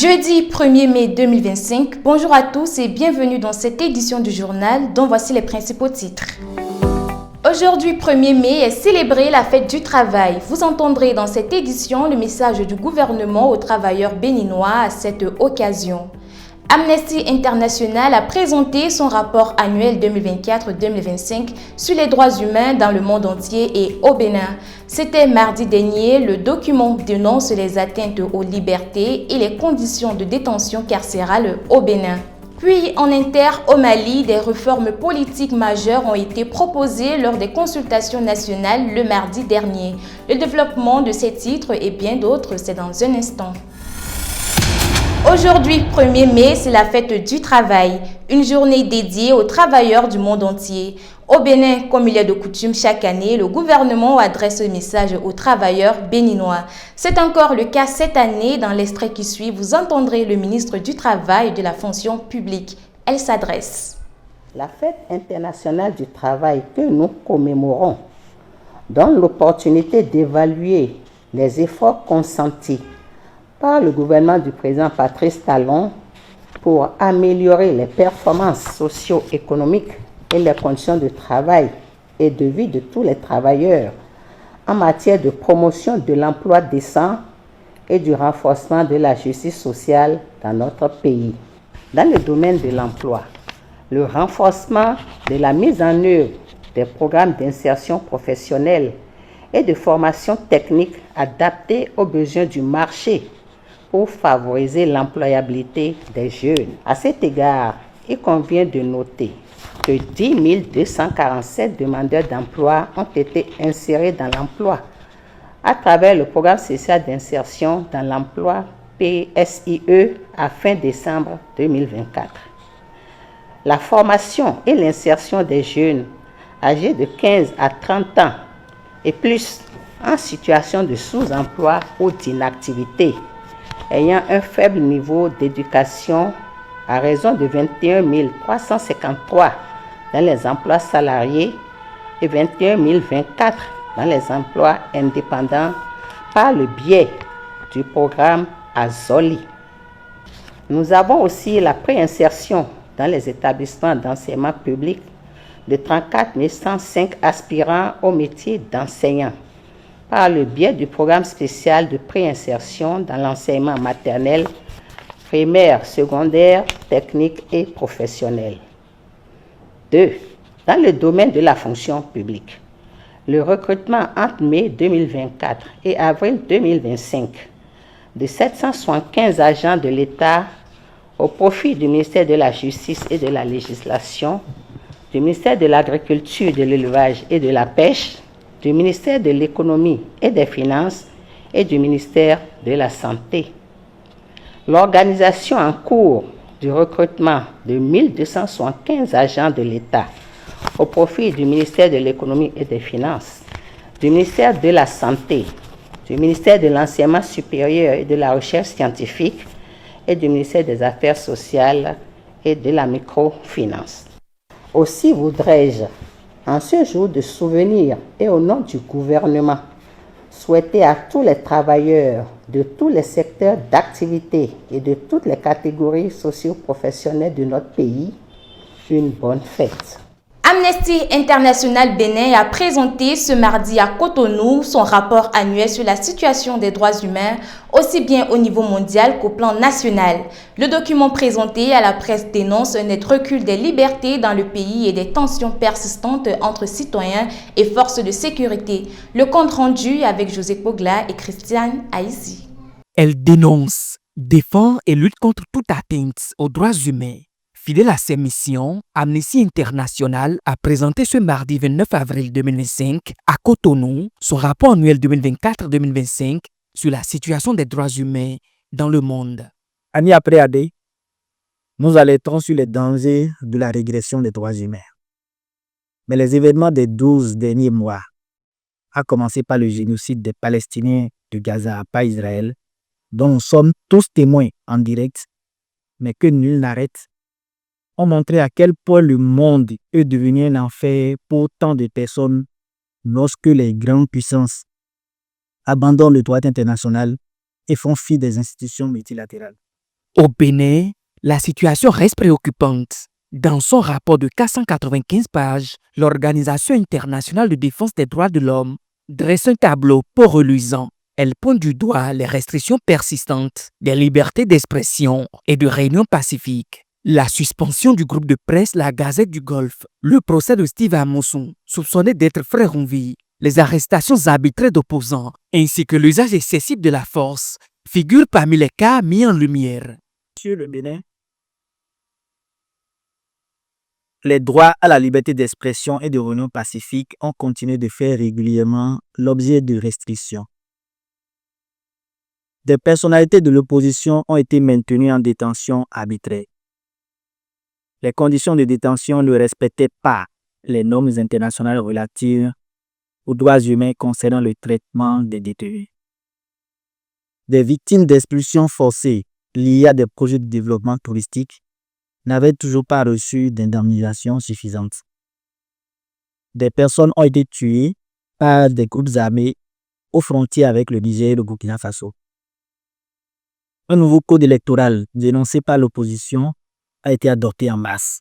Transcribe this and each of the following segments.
Jeudi 1er mai 2025, bonjour à tous et bienvenue dans cette édition du journal dont voici les principaux titres. Aujourd'hui 1er mai est célébrée la fête du travail. Vous entendrez dans cette édition le message du gouvernement aux travailleurs béninois à cette occasion. Amnesty International a présenté son rapport annuel 2024-2025 sur les droits humains dans le monde entier et au Bénin. C'était mardi dernier, le document dénonce les atteintes aux libertés et les conditions de détention carcérale au Bénin. Puis en inter au Mali, des réformes politiques majeures ont été proposées lors des consultations nationales le mardi dernier. Le développement de ces titres et bien d'autres, c'est dans un instant. Aujourd'hui, 1er mai, c'est la fête du travail, une journée dédiée aux travailleurs du monde entier. Au Bénin, comme il est de coutume chaque année, le gouvernement adresse ce message aux travailleurs béninois. C'est encore le cas cette année. Dans l'extrait qui suit, vous entendrez le ministre du Travail et de la fonction publique. Elle s'adresse. La fête internationale du travail que nous commémorons donne l'opportunité d'évaluer les efforts consentis par le gouvernement du président Patrice Talon pour améliorer les performances socio-économiques et les conditions de travail et de vie de tous les travailleurs en matière de promotion de l'emploi décent et du renforcement de la justice sociale dans notre pays. Dans le domaine de l'emploi, le renforcement de la mise en œuvre des programmes d'insertion professionnelle et de formation technique adaptés aux besoins du marché pour favoriser l'employabilité des jeunes. À cet égard, il convient de noter que 10 247 demandeurs d'emploi ont été insérés dans l'emploi à travers le programme social d'insertion dans l'emploi PSIE à fin décembre 2024. La formation et l'insertion des jeunes âgés de 15 à 30 ans et plus en situation de sous-emploi ou d'inactivité ayant un faible niveau d'éducation à raison de 21 353 dans les emplois salariés et 21 024 dans les emplois indépendants par le biais du programme Azoli. Nous avons aussi la préinsertion dans les établissements d'enseignement public de 34 105 aspirants au métier d'enseignant par le biais du programme spécial de préinsertion dans l'enseignement maternel, primaire, secondaire, technique et professionnel. 2. Dans le domaine de la fonction publique, le recrutement entre mai 2024 et avril 2025 de 775 agents de l'État au profit du ministère de la Justice et de la Législation, du ministère de l'Agriculture, de l'Élevage et de la Pêche, du ministère de l'Économie et des Finances et du ministère de la Santé. L'organisation en cours du recrutement de 1275 agents de l'État au profit du ministère de l'Économie et des Finances, du ministère de la Santé, du ministère de l'Enseignement supérieur et de la Recherche scientifique et du ministère des Affaires sociales et de la microfinance. Aussi voudrais-je, en ce jour de souvenir et au nom du gouvernement, souhaiter à tous les travailleurs de tous les secteurs d'activité et de toutes les catégories socio-professionnelles de notre pays une bonne fête. Amnesty International Bénin a présenté ce mardi à Cotonou son rapport annuel sur la situation des droits humains, aussi bien au niveau mondial qu'au plan national. Le document présenté à la presse dénonce un net recul des libertés dans le pays et des tensions persistantes entre citoyens et forces de sécurité. Le compte rendu avec José Pogla et Christiane Haïsi. Elle dénonce, défend et lutte contre toute atteinte aux droits humains. Fidèle à ses missions, Amnesty International a présenté ce mardi 29 avril 2025 à Cotonou son rapport annuel 2024-2025 sur la situation des droits humains dans le monde. Année après année, nous alertons sur les dangers de la régression des droits humains. Mais les événements des 12 derniers mois, à commencer par le génocide des Palestiniens de Gaza par Israël, dont nous sommes tous témoins en direct, mais que nul n'arrête, ont montré à quel point le monde est devenu un enfer pour tant de personnes lorsque les grandes puissances abandonnent le droit international et font fi des institutions multilatérales. Au Bénin, la situation reste préoccupante. Dans son rapport de 495 pages, l'Organisation internationale de défense des droits de l'homme dresse un tableau peu reluisant. Elle pointe du doigt les restrictions persistantes des libertés d'expression et de réunion pacifique. La suspension du groupe de presse La Gazette du Golfe, le procès de Steve Amousson, soupçonné d'être frère en vie, les arrestations arbitraires d'opposants, ainsi que l'usage excessif de la force, figurent parmi les cas mis en lumière. Sur le Bénin, les droits à la liberté d'expression et de réunion pacifique ont continué de faire régulièrement l'objet de restrictions. Des personnalités de l'opposition ont été maintenues en détention arbitraire. Les conditions de détention ne respectaient pas les normes internationales relatives aux droits humains concernant le traitement des détenus. Des victimes d'expulsions forcées liées à des projets de développement touristique n'avaient toujours pas reçu d'indemnisation suffisante. Des personnes ont été tuées par des groupes armés aux frontières avec le Niger et le Burkina Faso. Un nouveau code électoral dénoncé par l'opposition a été adopté en masse.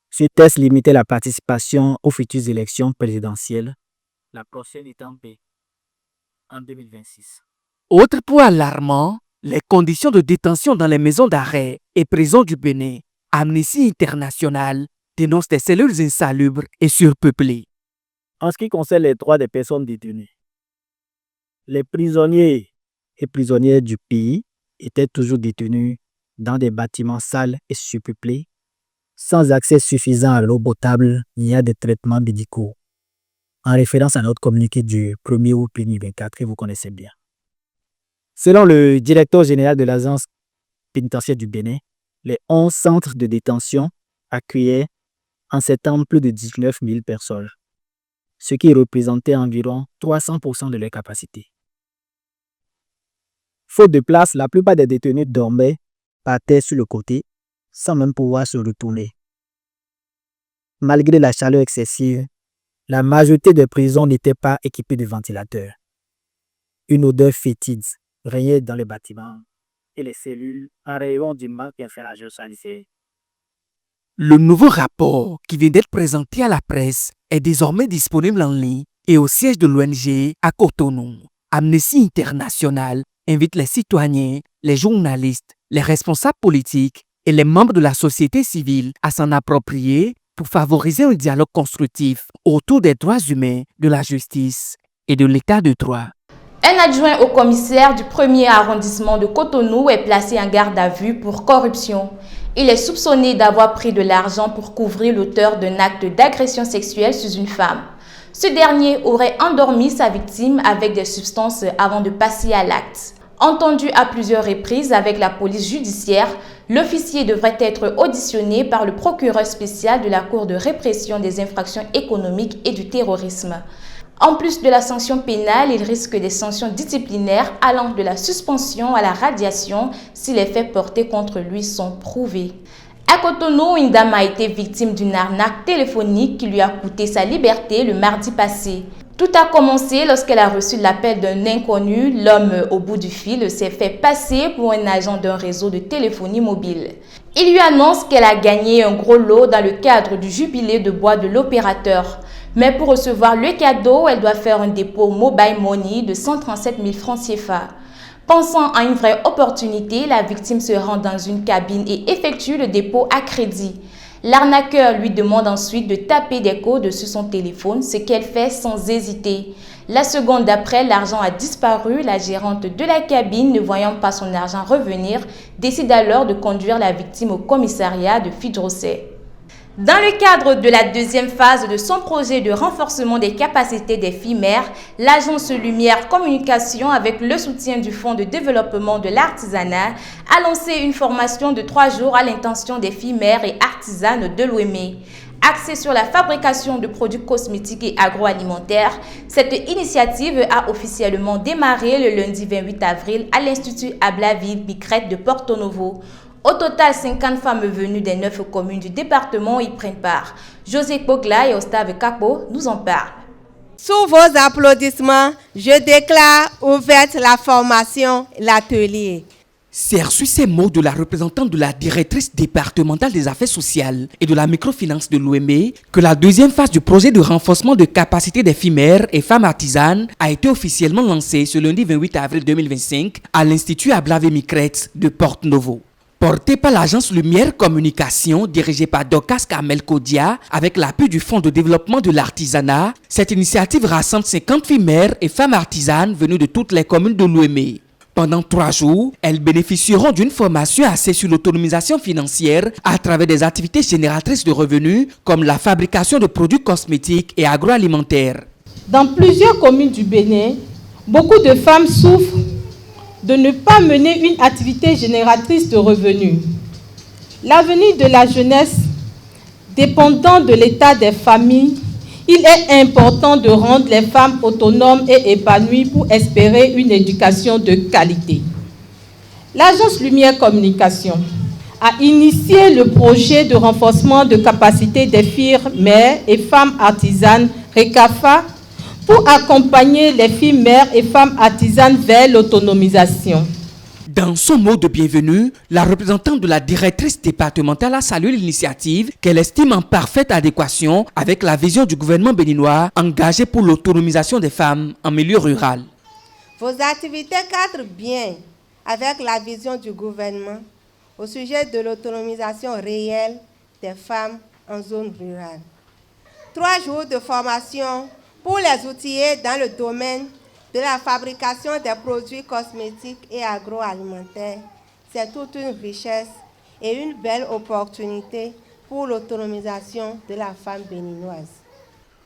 Ce texte limitait la participation aux futures élections présidentielles, la prochaine étant en 2026. Autre point alarmant, les conditions de détention dans les maisons d'arrêt et prisons du Bénin. Amnesty International dénonce des cellules insalubres et surpeuplées. En ce qui concerne les droits des personnes détenues, les prisonniers et prisonnières du pays étaient toujours détenus dans des bâtiments sales et surpeuplés, sans accès suffisant à l'eau potable ni à des traitements médicaux, en référence à notre communiqué du 1er août 2024 que vous connaissez bien. Selon le directeur général de l'agence pénitentiaire du Bénin, les 11 centres de détention accueillaient en septembre plus de 19 000 personnes, ce qui représentait environ 300% de leur capacité. Faute de place, la plupart des détenus dormaient par terre sur le côté, sans même pouvoir se retourner. Malgré la chaleur excessive, la majorité des prisons n'étaient pas équipées de ventilateurs. Une odeur fétide régnait dans les bâtiments et les cellules en rayon du manque d'infrastructures sanitaires. Le nouveau rapport qui vient d'être présenté à la presse est désormais disponible en ligne et au siège de l'ONG à Cotonou. Amnesty International invite les citoyens, les journalistes, les responsables politiques et les membres de la société civile à s'en approprier pour favoriser un dialogue constructif autour des droits humains, de la justice et de l'état de droit. Un adjoint au commissaire du 1er arrondissement de Cotonou est placé en garde à vue pour corruption. Il est soupçonné d'avoir pris de l'argent pour couvrir l'auteur d'un acte d'agression sexuelle sur une femme. Ce dernier aurait endormi sa victime avec des substances avant de passer à l'acte. Entendu à plusieurs reprises avec la police judiciaire, l'officier devrait être auditionné par le procureur spécial de la Cour de répression des infractions économiques et du terrorisme. En plus de la sanction pénale, il risque des sanctions disciplinaires allant de la suspension à la radiation si les faits portés contre lui sont prouvés. À Cotonou, une dame a été victime d'une arnaque téléphonique qui lui a coûté sa liberté le mardi passé. Tout a commencé lorsqu'elle a reçu l'appel d'un inconnu. L'homme au bout du fil s'est fait passer pour un agent d'un réseau de téléphonie mobile. Il lui annonce qu'elle a gagné un gros lot dans le cadre du jubilé de bois de l'opérateur. Mais pour recevoir le cadeau, elle doit faire un dépôt mobile money de 137 000 francs CFA. Pensant à une vraie opportunité, la victime se rend dans une cabine et effectue le dépôt à crédit. L'arnaqueur lui demande ensuite de taper des codes sur son téléphone, ce qu'elle fait sans hésiter. La seconde d'après, l'argent a disparu. La gérante de la cabine, ne voyant pas son argent revenir, décide alors de conduire la victime au commissariat de Fidrosset. Dans le cadre de la deuxième phase de son projet de renforcement des capacités des filles mères, l'agence Lumière Communication, avec le soutien du Fonds de développement de l'artisanat, a lancé une formation de 3 jours à l'intention des filles mères et artisanes de Lomé. Axée sur la fabrication de produits cosmétiques et agroalimentaires, cette initiative a officiellement démarré le lundi 28 avril à l'Institut Ablaville-Bicrette de Porto Novo. Au total, 50 femmes venues des 9 communes du département y prennent part. José Pogla et Ostave Capo nous en parlent. Sous vos applaudissements, je déclare ouverte la formation, l'atelier. C'est reçu ces mots de la représentante de la directrice départementale des affaires sociales et de la microfinance de l'OME que la deuxième phase du projet de renforcement de capacité des filles mères et femmes artisanes a été officiellement lancée ce lundi 28 avril 2025 à l'Institut Ablavé Micret de Porte-Novo. Porté par l'agence Lumière Communication dirigée par Dorcas Carmel Kodia avec l'appui du Fonds de développement de l'artisanat, cette initiative rassemble 50 filles mères et femmes artisanes venues de toutes les communes de l'OME. Pendant 3 jours, elles bénéficieront d'une formation axée sur l'autonomisation financière à travers des activités génératrices de revenus comme la fabrication de produits cosmétiques et agroalimentaires. Dans plusieurs communes du Bénin, beaucoup de femmes souffrent de ne pas mener une activité génératrice de revenus. L'avenir de la jeunesse dépendant de l'état des familles, il est important de rendre les femmes autonomes et épanouies pour espérer une éducation de qualité. L'agence Lumière Communication a initié le projet de renforcement de capacité des filles mères et femmes artisanes RECAFA pour accompagner les filles mères et femmes artisanes vers l'autonomisation. Dans son mot de bienvenue, la représentante de la directrice départementale a salué l'initiative qu'elle estime en parfaite adéquation avec la vision du gouvernement béninois engagé pour l'autonomisation des femmes en milieu rural. Vos activités cadrent bien avec la vision du gouvernement au sujet de l'autonomisation réelle des femmes en zone rurale. 3 jours de formation pour les outillés dans le domaine de la fabrication des produits cosmétiques et agroalimentaires, c'est toute une richesse et une belle opportunité pour l'autonomisation de la femme béninoise.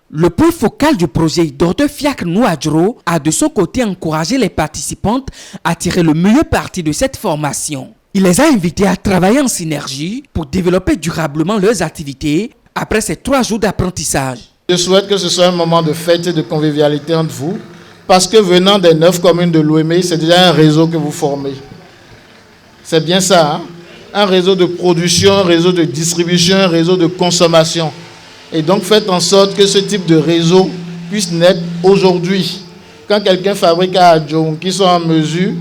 Le point focal du projet, Dr Fiacre Nouadjro, a de son côté encouragé les participantes à tirer le meilleur parti de cette formation. Il les a invitées à travailler en synergie pour développer durablement leurs activités après ces 3 jours d'apprentissage. Je souhaite que ce soit un moment de fête et de convivialité entre vous, parce que venant des 9 communes de l'OME, c'est déjà un réseau que vous formez. C'est bien ça, hein? Un réseau de production, un réseau de distribution, un réseau de consommation. Et donc faites en sorte que ce type de réseau puisse naître aujourd'hui. Quand quelqu'un fabrique à Adjoum, qui soit en mesure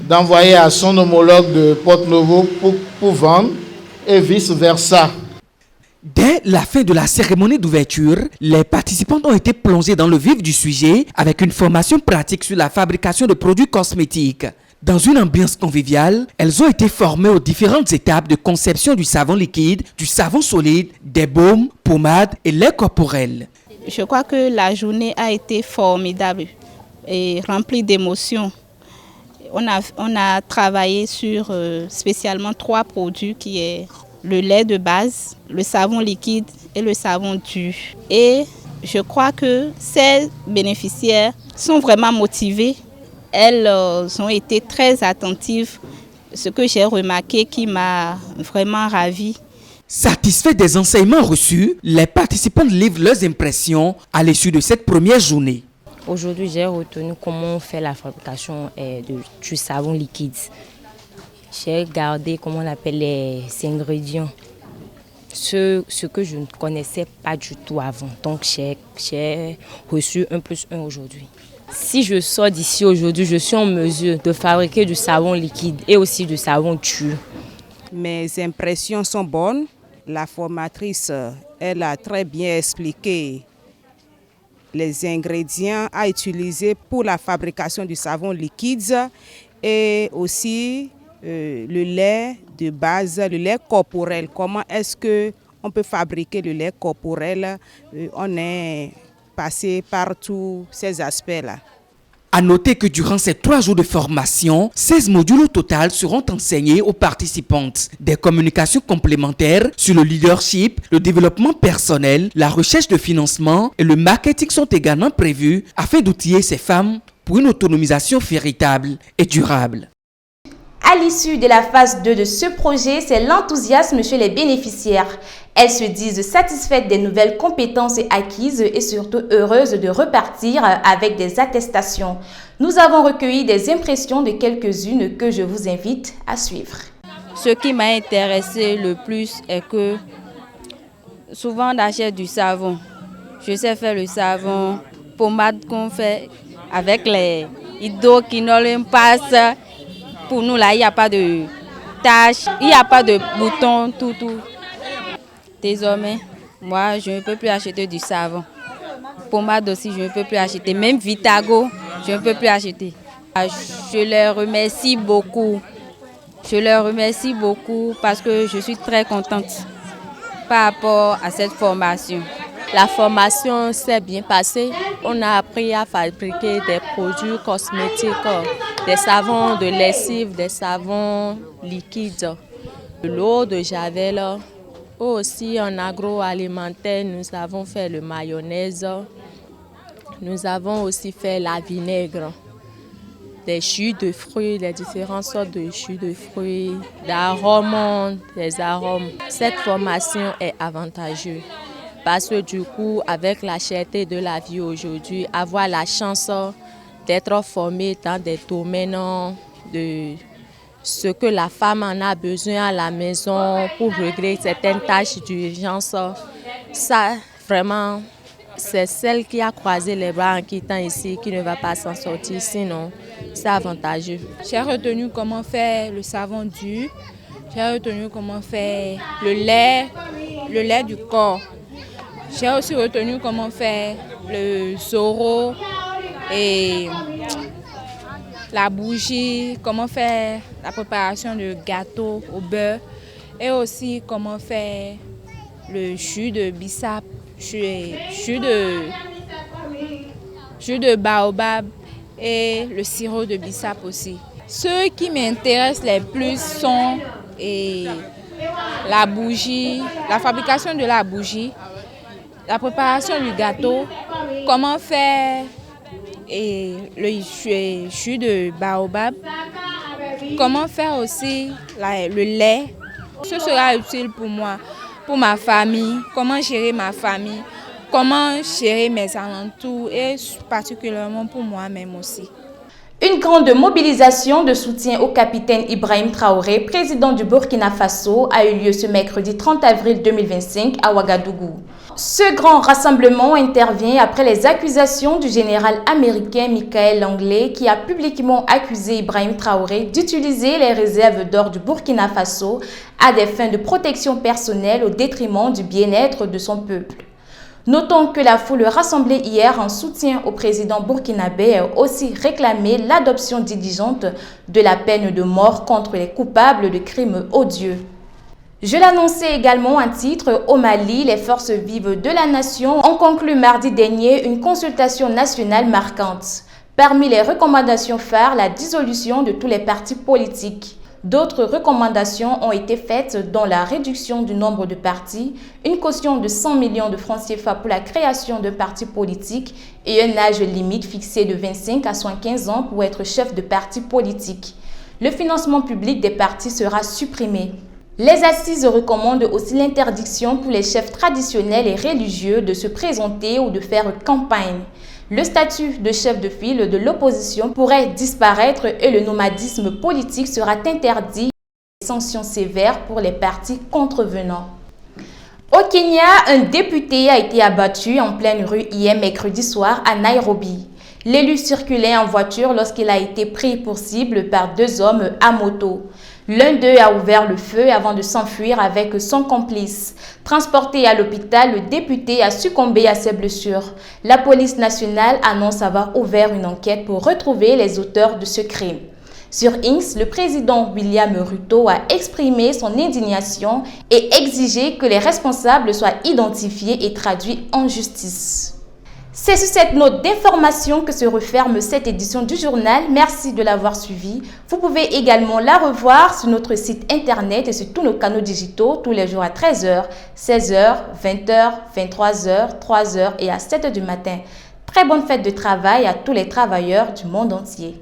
d'envoyer à son homologue de Porte-Novo pour vendre, et vice-versa. Dès la fin de la cérémonie d'ouverture, les participantes ont été plongées dans le vif du sujet avec une formation pratique sur la fabrication de produits cosmétiques. Dans une ambiance conviviale, elles ont été formées aux différentes étapes de conception du savon liquide, du savon solide, des baumes, pommades et lait corporel. Je crois que la journée a été formidable et remplie d'émotions. On a travaillé sur spécialement 3 produits qui est le lait de base, le savon liquide et le savon dur. Et je crois que ces bénéficiaires sont vraiment motivées. Elles ont été très attentives, ce que j'ai remarqué qui m'a vraiment ravie. Satisfaits des enseignements reçus, les participants livrent leurs impressions à l'issue de cette première journée. Aujourd'hui, j'ai retenu comment on fait la fabrication du savon liquide. J'ai gardé, comment on appelle, les ingrédients, ce que je ne connaissais pas du tout avant. Donc j'ai reçu 1+1 aujourd'hui. Si je sors d'ici aujourd'hui, je suis en mesure de fabriquer du savon liquide et aussi du savon dur. Mes impressions sont bonnes. La formatrice, elle a très bien expliqué les ingrédients à utiliser pour la fabrication du savon liquide et aussi le lait de base, le lait corporel. Comment est-ce qu'on peut fabriquer le lait corporel? On est passé par tous ces aspects-là. À noter que durant ces 3 jours de formation, 16 modules au total seront enseignés aux participantes. Des communications complémentaires sur le leadership, le développement personnel, la recherche de financement et le marketing sont également prévus afin d'outiller ces femmes pour une autonomisation véritable et durable. À l'issue de la phase 2 de ce projet, c'est l'enthousiasme chez les bénéficiaires. Elles se disent satisfaites des nouvelles compétences acquises et surtout heureuses de repartir avec des attestations. Nous avons recueilli des impressions de quelques-unes que je vous invite à suivre. Ce qui m'a intéressé le plus est que souvent on achète du savon. Je sais faire le savon, pommade qu'on fait avec les hydroquinol, passe. Pour nous, là, il n'y a pas de tâches, il n'y a pas de boutons, tout. Désormais, moi, je ne peux plus acheter du savon. Pommade aussi, je ne peux plus acheter. Même Vitago, je ne peux plus acheter. Je les remercie beaucoup. Je les remercie beaucoup parce que je suis très contente par rapport à cette formation. La formation s'est bien passée. On a appris à fabriquer des produits cosmétiques, des savons de lessive, des savons liquides, de l'eau de javel. Aussi en agroalimentaire, nous avons fait le mayonnaise. Nous avons aussi fait la vinaigre, des jus de fruits, les différentes sortes de jus de fruits, d'arômes, des arômes. Cette formation est avantageuse parce que du coup, avec la cherté de la vie aujourd'hui, avoir la chance d'être formé dans des domaines de ce que la femme en a besoin à la maison pour régler certaines tâches d'urgence, ça vraiment, c'est celle qui a croisé les bras en quittant ici qui ne va pas s'en sortir, sinon c'est avantageux. J'ai retenu comment faire le savon dur, j'ai retenu comment faire le lait du corps. J'ai aussi retenu comment faire le Zoro et la bougie, comment faire la préparation de gâteau au beurre et aussi comment faire le jus de bissap, jus de baobab et le sirop de bissap aussi. Ceux qui m'intéressent les plus sont la bougie, la fabrication de la bougie, la préparation du gâteau, comment faire le jus de baobab, comment faire aussi le lait. Ce sera utile pour moi, pour ma famille, comment gérer ma famille, comment gérer mes alentours et particulièrement pour moi-même aussi. Une grande mobilisation de soutien au capitaine Ibrahim Traoré, président du Burkina Faso, a eu lieu ce mercredi 30 avril 2025 à Ouagadougou. Ce grand rassemblement intervient après les accusations du général américain Michael Langley qui a publiquement accusé Ibrahim Traoré d'utiliser les réserves d'or du Burkina Faso à des fins de protection personnelle au détriment du bien-être de son peuple. Notons que la foule rassemblée hier en soutien au président burkinabé a aussi réclamé l'adoption diligente de la peine de mort contre les coupables de crimes odieux. Je l'annonçais également à titre, au Mali, les forces vives de la nation ont conclu mardi dernier une consultation nationale marquante. Parmi les recommandations phares, la dissolution de tous les partis politiques. D'autres recommandations ont été faites, dont la réduction du nombre de partis, une caution de 100 millions de francs CFA pour la création de partis politiques et un âge limite fixé de 25 à 75 ans pour être chef de parti politique. Le financement public des partis sera supprimé. Les assises recommandent aussi l'interdiction pour les chefs traditionnels et religieux de se présenter ou de faire campagne. Le statut de chef de file de l'opposition pourrait disparaître et le nomadisme politique sera interdit. Des sanctions sévères pour les partis contrevenants. Au Kenya, un député a été abattu en pleine rue hier mercredi soir à Nairobi. L'élu circulait en voiture lorsqu'il a été pris pour cible par deux hommes à moto. L'un d'eux a ouvert le feu avant de s'enfuir avec son complice. Transporté à l'hôpital, le député a succombé à ses blessures. La police nationale annonce avoir ouvert une enquête pour retrouver les auteurs de ce crime. Sur X, le président William Ruto a exprimé son indignation et exigé que les responsables soient identifiés et traduits en justice. C'est sur cette note d'information que se referme cette édition du journal. Merci de l'avoir suivi. Vous pouvez également la revoir sur notre site internet et sur tous nos canaux digitaux tous les jours à 13h, 16h, 20h, 23h, 3h et à 7h du matin. Très bonne fête de travail à tous les travailleurs du monde entier.